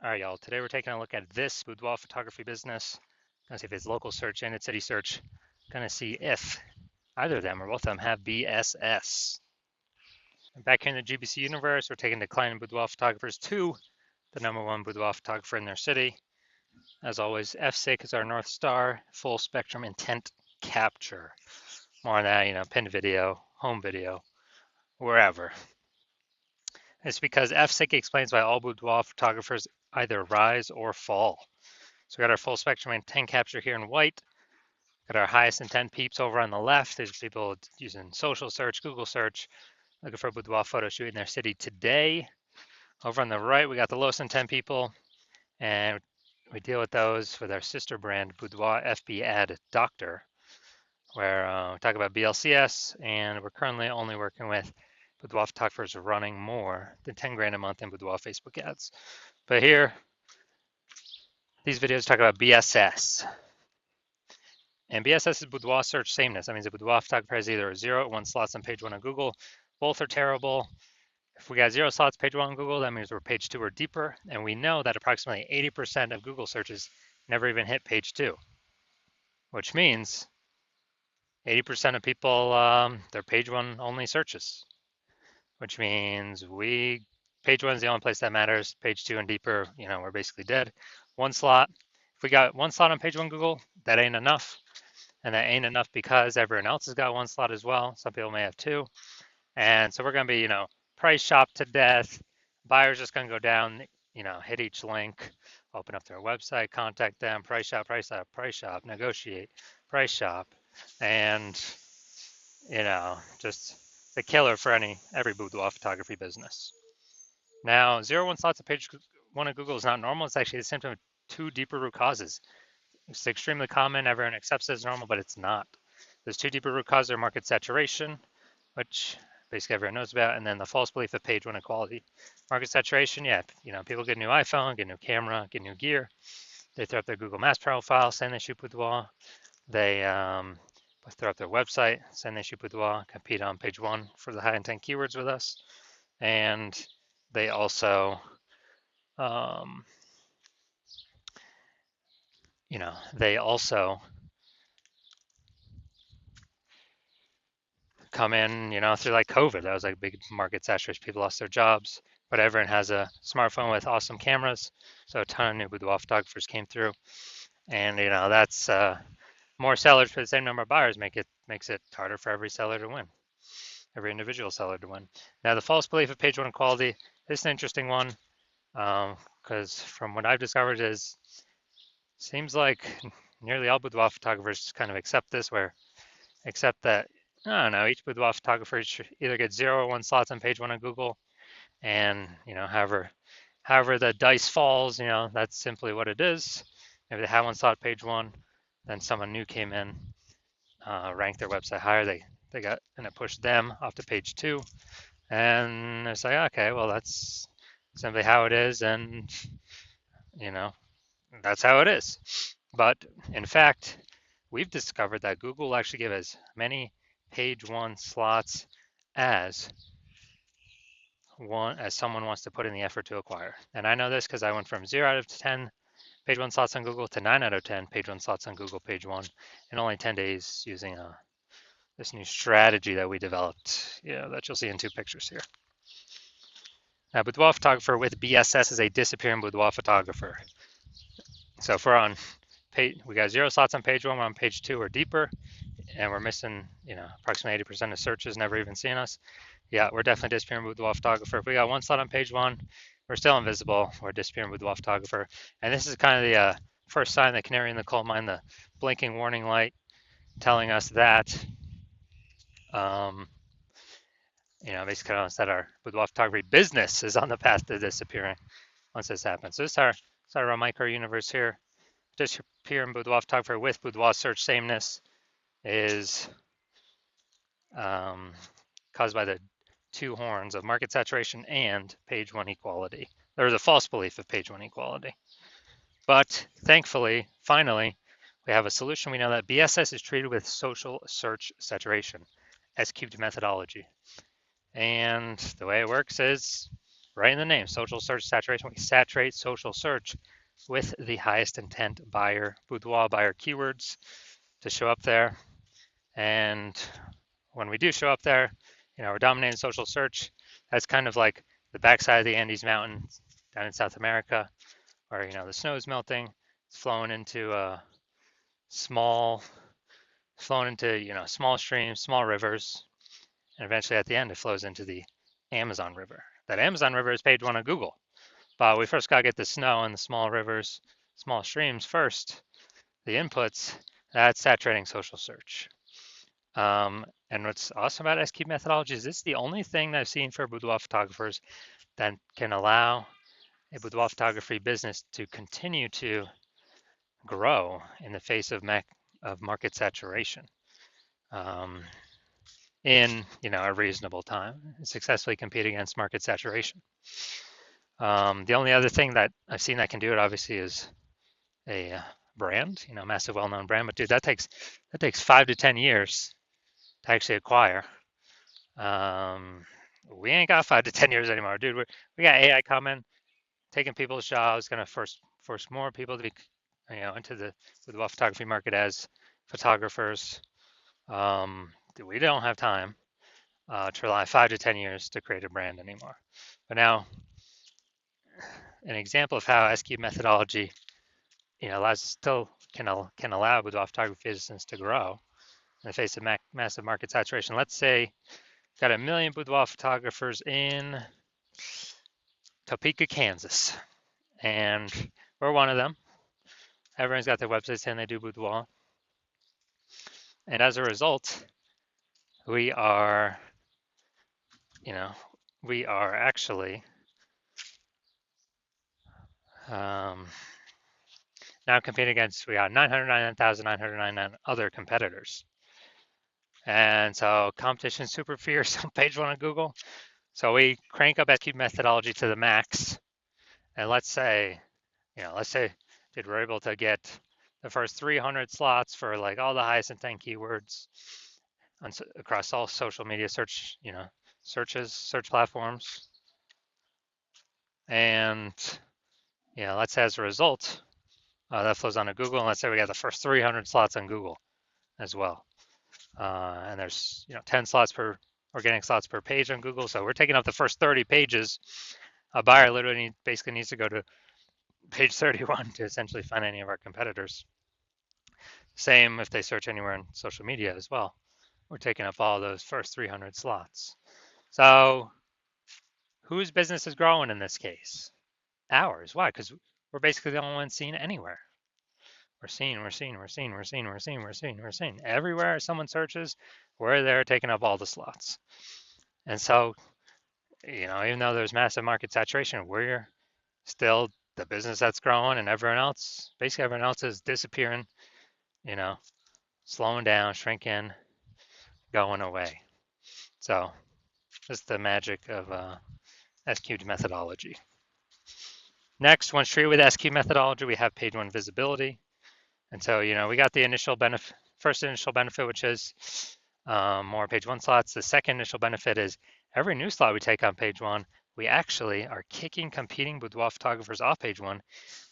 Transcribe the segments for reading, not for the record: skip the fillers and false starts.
All right, y'all. Today we're taking a look at this boudoir photography business. Gonna see if it's local search and it's city search. Gonna see if either of them or both of them have BSS. Back here in the GBC universe, we're taking declining boudoir photographers to the #1 boudoir photographer in their city. As always, F6 is our North Star, full spectrum intent capture. More on that, pinned video, home video, wherever. It's because F6 explains why all boudoir photographers either rise or fall. So we got our full spectrum intent capture here in white. Got our highest intent peeps over on the left. There's people using social search, Google search, looking for a boudoir photo shoot in their city today. Over on the right, we got the lowest intent people, and we deal with those with our sister brand, Boudoir FB Ad Doctor, where we talk about BLCS, and we're currently only working with boudoir photographers running more than 10 grand a month in boudoir Facebook ads. But here, these videos talk about BSS. And BSS is boudoir search sameness. That means a boudoir photographer has either 0 or 1 slots on page 1 on Google. Both are terrible. If we got 0 slots page 1 on Google, that means we're page 2 or deeper. And we know that approximately 80% of Google searches never even hit page 2, which means 80% of people, they're page 1 only searches, which means page 1 is the only place that matters. Page 2 and deeper, we're basically dead. 1 slot. If we got 1 slot on page 1 Google, that ain't enough. And that ain't enough because everyone else has got 1 slot as well. Some people may have 2. And so we're going to be, price shop to death. Buyers just going to go down, hit each link, open up their website, contact them, price shop, negotiate, price shop. And, just the killer for every boudoir photography business. Now, 0 1 slots on page 1 of Google is not normal. It's actually a symptom of 2 deeper root causes. It's extremely common. Everyone accepts it as normal, but it's not. There's 2 deeper root causes: market saturation, which basically everyone knows about, and then the false belief of page 1 equality. Market saturation, yeah, people get a new iPhone, get a new camera, get new gear. They throw up their Google Maps profile, saying they shoot boudoir. They throw up their website, saying they shoot boudoir, compete on page 1 for the high intent keywords with us, and they also they also come in, through like COVID. That was like a big market saturation. People lost their jobs, but everyone has a smartphone with awesome cameras. So a ton of new boudoir photographers came through. And, that's more sellers for the same number of buyers makes it harder for every seller to win, every individual seller to win. Now, the false belief of page 1 equality, this is an interesting one because from what I've discovered seems like nearly all boudoir photographers kind of accept that I don't know, each boudoir photographer should either get 0 or 1 slots on page 1 on Google, and however the dice falls, that's simply what it is. If they have 1 slot page 1, then someone new came in, ranked their website higher, they got, and it pushed them off to page 2, and it's like, okay, well, that's simply how it is, and that's how it is. But in fact, we've discovered that Google will actually give as many page 1 slots as someone wants to put in the effort to acquire. And I know this because I went from 0 out of 10 page 1 slots on Google to 9 out of 10 page 1 slots on Google page 1 in only 10 days using this new strategy that we developed, that you'll see in 2 pictures here. Now, boudoir photographer with BSS is a disappearing boudoir photographer. So if we're on page, we got 0 slots on page 1, we're on page 2 or deeper, and we're missing, approximately 80% of searches never even seeing us. Yeah, we're definitely disappearing boudoir photographer. If we got 1 slot on page 1, we're still invisible. We're disappearing boudoir photographer. And this is kind of the first sign, the canary in the coal mine, the blinking warning light telling us that, basically telling us that our boudoir photography business is on the path to disappearing once this happens. So this is our micro universe here. Disappearing boudoir photographer with boudoir search sameness is caused by the 2 horns of market saturation and page 1 equality. There's a false belief of page 1 equality. But thankfully, finally, we have a solution. We know that BSS is treated with social search saturation, S-cubed methodology. And the way it works is right in the name, social search saturation. We saturate social search with the highest intent buyer, boudoir buyer keywords to show up there. And when we do show up there, we're dominating social search. That's kind of like the backside of the Andes Mountains down in South America, where the snow is melting. It's flowing into small, small streams, small rivers, and eventually at the end it flows into the Amazon River. That Amazon River is page one on Google, but we first got to get the snow and the small rivers, small streams first. The inputs, that's saturating social search. And what's awesome about SQ methodology is it's the only thing that I've seen for boudoir photographers that can allow a boudoir photography business to continue to grow in the face of market saturation in a reasonable time and successfully compete against market saturation. The only other thing that I've seen that can do it obviously is a brand, massive well-known brand. But dude, that takes 5 to 10 years to actually acquire. We ain't got 5 to 10 years anymore, dude. We got AI coming, taking people's jobs, gonna force more people to be, into the photography market as photographers. We don't have time to rely 5 to 10 years to create a brand anymore. But now, an example of how SQ methodology, still can allow boudoir photography business to grow in the face of massive market saturation. Let's say got 1 million boudoir photographers in Topeka, Kansas, and we're one of them. Everyone's got their website saying they do boudoir, and as a result, we are actually now competing against, we got 999,999 other competitors. And so competition is super fierce on page one of Google. So we crank up SQ methodology to the max. And let's say dude, we're able to get the first 300 slots for like all the highest intent keywords across all social media search platforms. And let's say as a result, that flows onto Google. And let's say we got the first 300 slots on Google as well. And there's 10 slots per organic slots per page on Google. So we're taking up the first 30 pages. A buyer literally basically needs to go to page 31 to essentially find any of our competitors. Same if they search anywhere in social media as well. We're taking up all those first 300 slots. So whose business is growing in this case? Ours. Why? Because we're basically the only ones seen anywhere. We're seen. Everywhere someone searches, we're there taking up all the slots. And so, even though there's massive market saturation, we're still the business that's growing, and everyone else is disappearing, slowing down, shrinking, going away. So just the magic of SQ methodology. Next, once treated with SQ methodology, we have page one visibility. And so, we got the first initial benefit, which is more page one slots. The second initial benefit is every new slot we take on page one, we actually are kicking competing boudoir photographers off page one,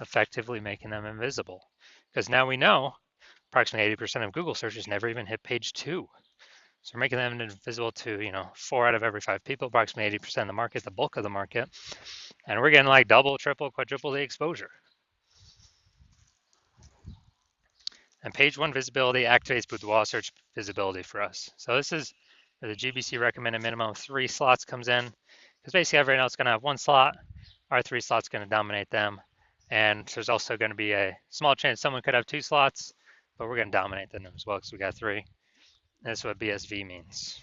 effectively making them invisible. Because now we know approximately 80% of Google searches never even hit page two. So we're making them invisible to, 4 out of every 5 people, approximately 80% of the market, the bulk of the market. And we're getting like double, triple, quadruple the exposure. And page one visibility activates boudoir search visibility for us. So this is where the GBC recommended minimum of 3 slots comes in, because basically everyone else is going to have 1 slot. Our 3 slots going to dominate them. And there's also going to be a small chance someone could have 2 slots, but we're going to dominate them as well because we got 3. That's what BSV means.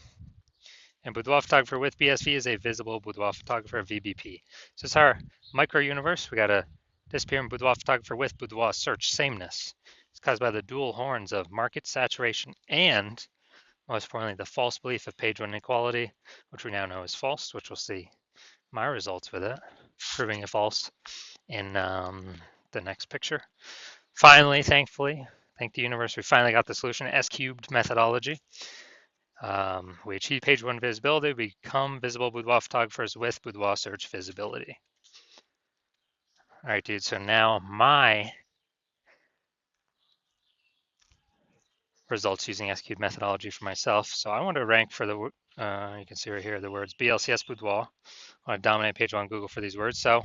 And boudoir photographer with BSV is a visible boudoir photographer, VBP. So it's our micro universe. We got a disappearing boudoir photographer with boudoir search sameness. It's caused by the dual horns of market saturation and, most importantly, the false belief of page one inequality, which we now know is false, which we'll see my results with it, proving it false in the next picture. Finally, thankfully, thank the universe, we finally got the solution, S-cubed methodology. We achieve page one visibility, we become visible boudoir photographers with boudoir search visibility. All right, dude, so now my results using S-cubed methodology for myself. So I want to rank for the, you can see right here, the words BLCS boudoir. I want to dominate page one Google for these words. So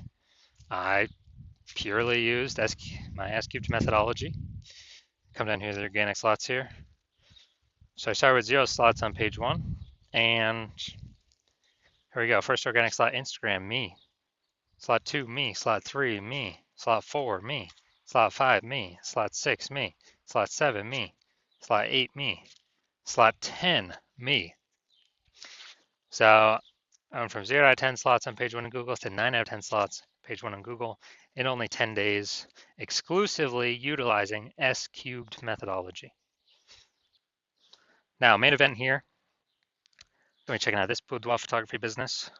I purely used my S-cubed methodology. Come down here to the organic slots here. So I start with 0 slots on page one. And here we go. First organic slot, Instagram, me. Slot 2, me. Slot 3, me. Slot 4, me. Slot 5, me. Slot 6, me. Slot 7, me. Slot 8, me. Slot 10, me. So I went from 0 out of 10 slots on page one in Google to 9 out of 10 slots page one on Google in only 10 days, exclusively utilizing S-cubed methodology. Now, main event here. Going to check out this boudoir photography business.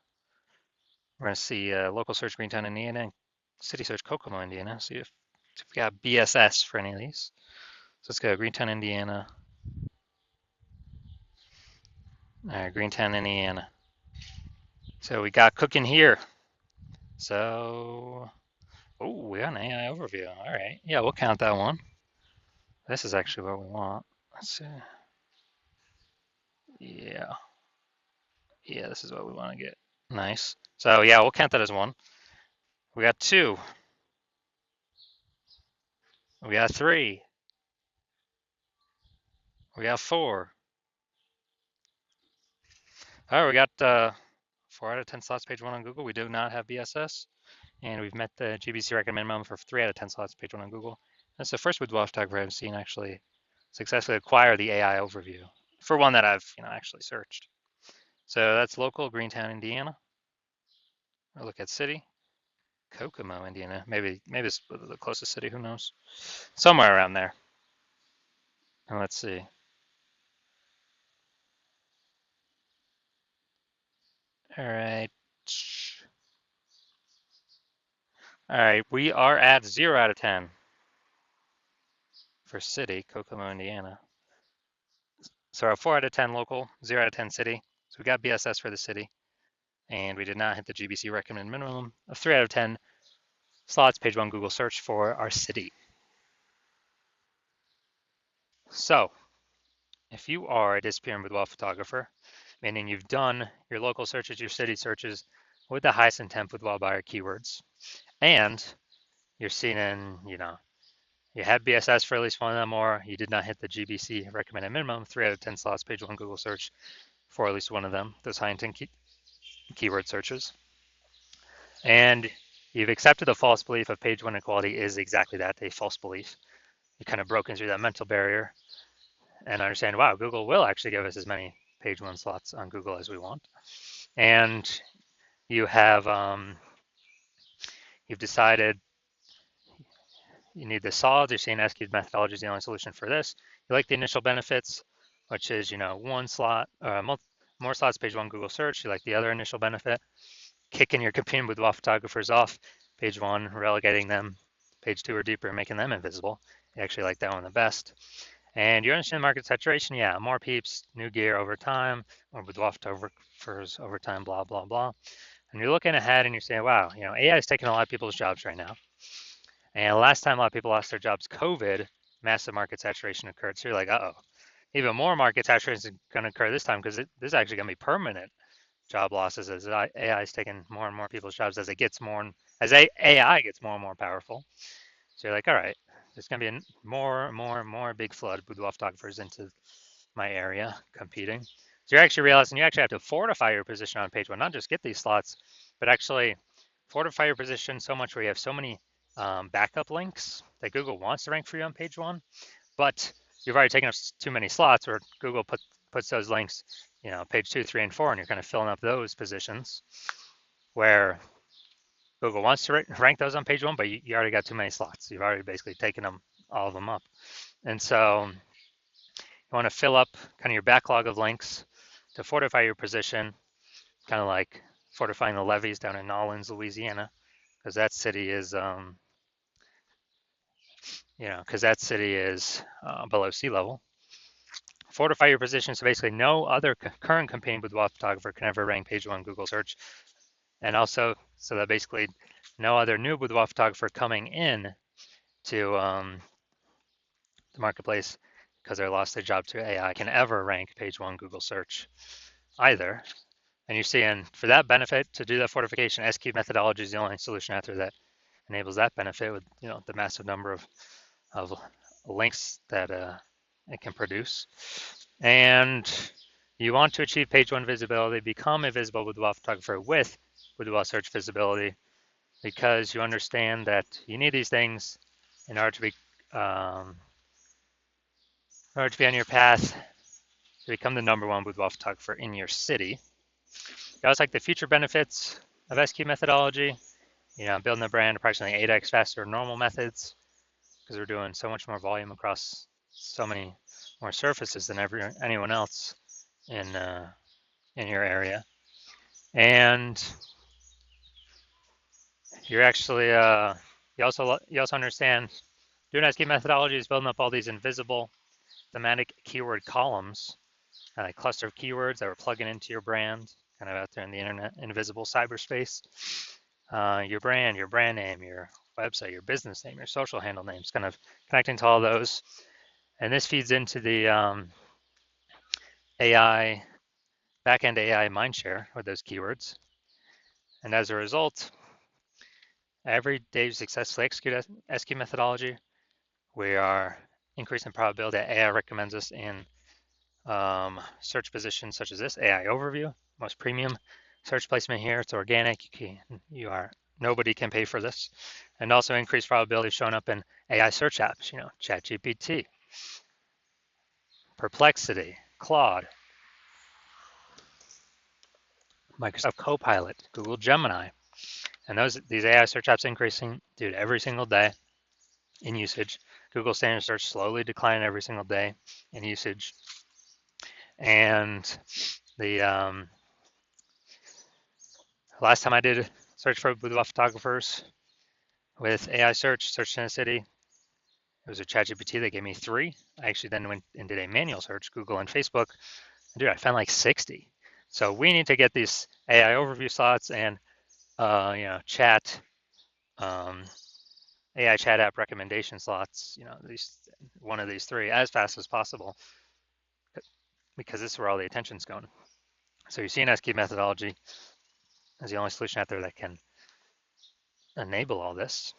We're going to see local search Greentown, Indiana, and city search Kokomo, Indiana. See if we got BSS for any of these. So let's go Greentown, Indiana. All right, Greentown, Indiana. So we got cooking here. So, oh, we got an AI overview. All right, yeah, we'll count that one. This is actually what we want. Let's see. Yeah, this is what we want to get. Nice. So yeah, we'll count that as one. We got 2. We got 3. We got 4. All right, we got 4 out of 10 slots page one on Google. We do not have BSS, and we've met the GBC recommend minimum for 3 out of 10 slots page one on Google. That's the first boudoir photographer I've seen actually successfully acquire the AI overview for one that I've actually searched. So that's local, Greentown, Indiana. I'll look at city, Kokomo, Indiana. Maybe it's the closest city. Who knows? Somewhere around there. And let's see. All right. All right, we are at 0 out of 10 for city, Kokomo, Indiana. So our 4 out of 10 local, 0 out of 10 city. So we got BSS for the city, and we did not hit the GBC recommended minimum of 3 out of 10 slots page one Google search for our city. So if you are a disappearing boudoir photographer, meaning you've done your local searches, your city searches with the highest intent boudoir buyer keywords, and you're seen in, you had BSS for at least one of them, or you did not hit the GBC recommended minimum, 3 out of 10 slots page one Google search for at least one of them, those high intent keyword searches. And you've accepted the false belief of page one equality is exactly that, a false belief. You kind of broken through that mental barrier and understand, wow, Google will actually give us as many page one slots on Google as we want. And you have, you've decided you need the solids. You're seeing S-cubed methodology is the only solution for this. You like the initial benefits, which is, one slot, more slots page one Google search. You like the other initial benefit, kicking your competing boudoir photographers off page one, relegating them page 2 or deeper, making them invisible. You actually like that one the best. And you understand market saturation. Yeah, more peeps, new gear over time, more boudoir photographers over time, blah, blah, blah. And you're looking ahead and you're saying, wow, AI is taking a lot of people's jobs right now. And last time a lot of people lost their jobs, COVID, massive market saturation occurred. So you're like, uh-oh, even more market saturation is going to occur this time because this is actually going to be permanent job losses as AI is taking more and more people's jobs as AI gets more and more powerful. So you're like, all right, there's going to be more and more big flood of boudoir photographers into my area competing. So you're actually realizing you actually have to fortify your position on page one, not just get these slots, but actually fortify your position so much where you have so many backup links that Google wants to rank for you on page one, but you've already taken up too many slots where Google puts those links, page 2, 3, and 4, and you're kind of filling up those positions where Google wants to rank those on page one, but you already got too many slots. You've already basically taken all of them up. And so you want to fill up kind of your backlog of links to fortify your position, kind of like fortifying the levees down in Nolens, Louisiana, because that city is, below sea level. fortify your position so basically no other current competing boudoir photographer can ever rank page one Google search, and also so that basically no other new boudoir photographer coming in to the marketplace because they lost their job to AI can ever rank page one Google search either. And you're seeing for that benefit to do that fortification, SQ methodology is the only solution out there that enables that benefit with the massive number of links that it can produce. And you want to achieve page one visibility, become a visible boudoir photographer with boudoir search visibility, because you understand that you need these things in order to be on your path to become the number one boudoir photographer in your city. You also like the future benefits of SQ methodology. Building a brand approximately 8x faster than normal methods because we're doing so much more volume across so many more surfaces than anyone else in your area. And you're actually you also understand doing SQ methodology is building up all these invisible thematic keyword columns, like cluster of keywords that we're plugging into your brand, kind of out there in the internet, invisible cyberspace. Your brand name, your website, your business name, your social handle names, kind of connecting to all those. And this feeds into the AI, backend AI mindshare with those keywords. And as a result, every day you successfully execute SQ methodology, we are increasing the probability that AI recommends us in search positions such as this, AI overview, most premium search placement here. It's organic. Nobody can pay for this. And also increased probability of showing up in AI search apps, ChatGPT, Perplexity, Claude, Microsoft Copilot, Google Gemini. And these AI search apps increasing, dude, every single day in usage. Google standard search slowly declining every single day in usage. And the last time I did search for boudoir photographers with AI search in a city, it was a ChatGPT that gave me 3. I actually then went and did a manual search, Google and Facebook. And dude, I found like 60. So we need to get these AI overview slots and chat AI chat app recommendation slots, one of these 3 as fast as possible, because this is where all the attention's going. So you're seeing SQ methodology as the only solution out there that can enable all this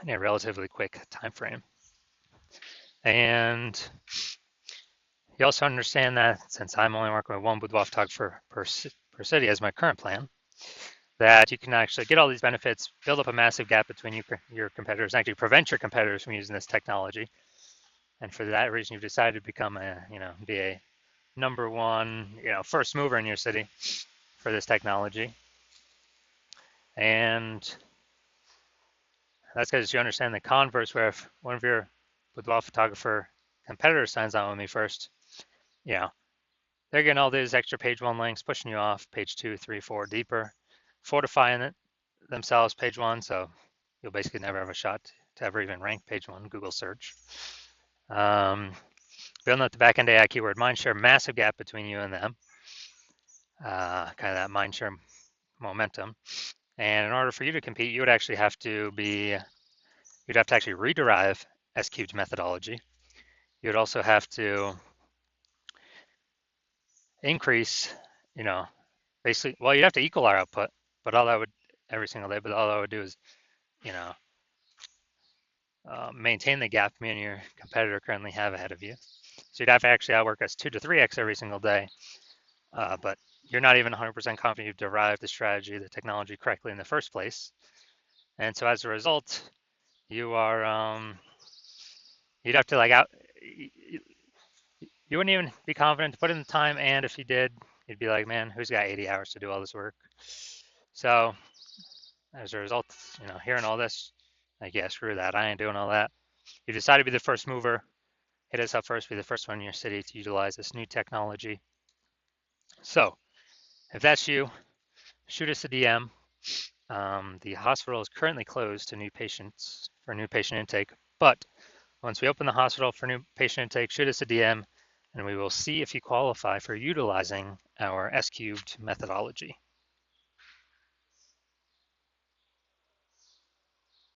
in a relatively quick time frame. And you also understand that since I'm only working with one boudoir photographer per city as my current plan, that you can actually get all these benefits, build up a massive gap between your competitors, and actually prevent your competitors from using this technology. And for that reason, you've decided to become be a number one, first mover in your city for this technology. And that's because you understand the converse, where if one of your boudoir photographer competitors signs on with me first, they're getting all these extra page one links, pushing you off page 2, 3, 4 deeper, fortifying it themselves page one. So you'll basically never have a shot to ever even rank page one Google search. Building up the backend AI keyword mindshare, massive gap between you and them, kind of that mindshare momentum. And in order for you to compete, you would actually have to you'd have to actually rederive SQ methodology. You'd also have to increase, basically, well, you'd have to equal our output, but all that would every single day, but all that would do is, maintain the gap me and your competitor currently have ahead of you. So you'd have to actually outwork us 2 to 3x every single day. But you're not even 100% confident you've derived the strategy, the technology correctly in the first place. And so as a result, you are, you'd have to you wouldn't even be confident to put in the time. And if you did, you'd be like, man, who's got 80 hours to do all this work? So as a result, hearing all this, like, yeah, screw that. I ain't doing all that. You decide to be the first mover, hit us up first, be the first one in your city to utilize this new technology. So if that's you, shoot us a DM. The hospital is currently closed to new patients for new patient intake, but once we open the hospital for new patient intake, shoot us a DM and we will see if you qualify for utilizing our S-cubed methodology.